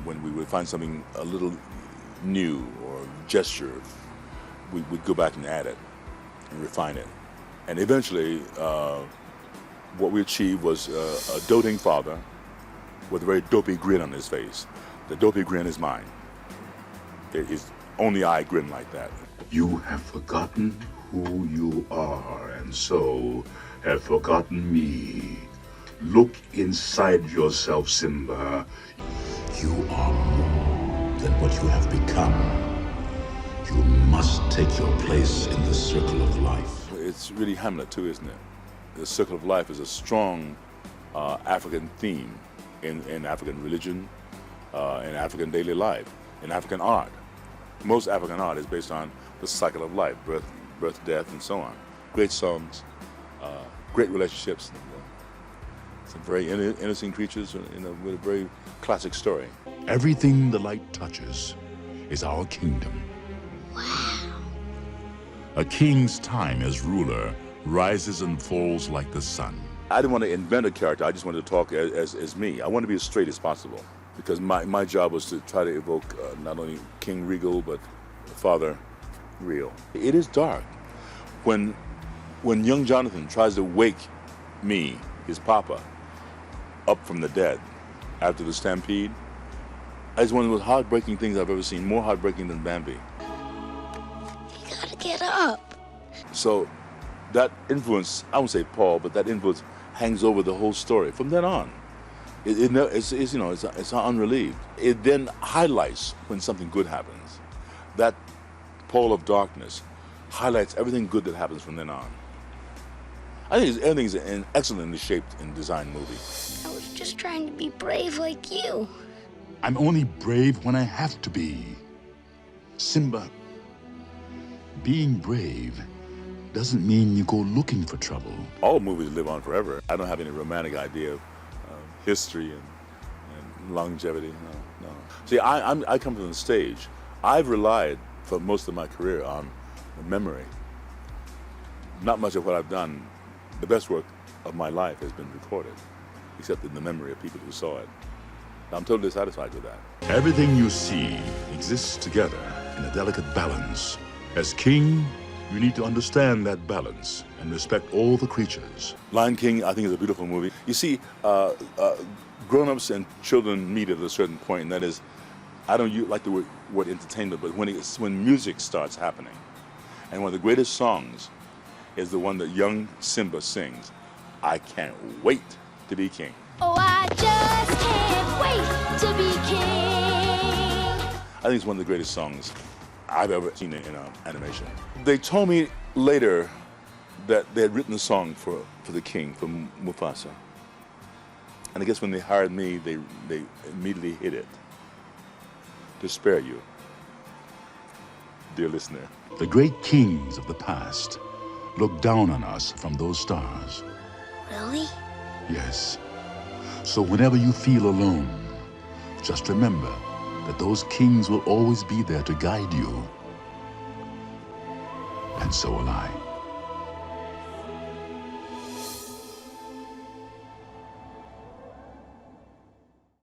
when we would find something a little new or gesture, we'd go back and add it and refine it. And eventually, what we achieved was a doting father with a very dopey grin on his face. The dopey grin is mine. It's only I grin like that. You have forgotten who you are, and so have forgotten me. Look inside yourself, Simba. You are more than what you have become. You must take your place in the circle of life. It's really Hamlet too, isn't it? The circle of life is a strong African theme in African religion, in African daily life, in African art. Most African art is based on the cycle of life, birth, death, and so on. Great songs, great relationships, and, some very innocent creatures with a very classic story. Everything the light touches is our kingdom. Wow. A king's time as ruler rises and falls like the sun. I didn't want to invent a character, I just wanted to talk as me. I wanted to be as straight as possible, because my job was to try to evoke not only King Regal, but Father Real. It is dark. When young Jonathan tries to wake me, his papa, up from the dead after the stampede, it's one of the most heartbreaking things I've ever seen, more heartbreaking than Bambi. You gotta get up. So that influence, I won't say Paul, but that influence hangs over the whole story from then on. It's unrelieved. It then highlights when something good happens. That pole of darkness highlights everything good that happens from then on. I think everything's an excellently shaped and designed movie. I was just trying to be brave like you. I'm only brave when I have to be. Simba, being brave doesn't mean you go looking for trouble. All movies live on forever. I don't have any romantic idea of history and longevity. No. See, I come from the stage. I've relied for most of my career on memory. Not much of what I've done, the best work of my life has been recorded, except in the memory of people who saw it. I'm totally satisfied with that. Everything you see exists together in a delicate balance. As king, you need to understand that balance and respect all the creatures. Lion King, I think, is a beautiful movie. You see, grown-ups and children meet at a certain point, and that is, I don't like the word entertainment, but when music starts happening. And one of the greatest songs is the one that young Simba sings, I Can't Wait to Be King. Oh, I just can't wait to be king. I think it's one of the greatest songs I've ever seen in animation. They told me later that they had written a song for the king, for Mufasa. And I guess when they hired me, they immediately hid it to spare you, dear listener. The great kings of the past look down on us from those stars. Really? Yes. So whenever you feel alone, just remember that those kings will always be there to guide you. And so will I.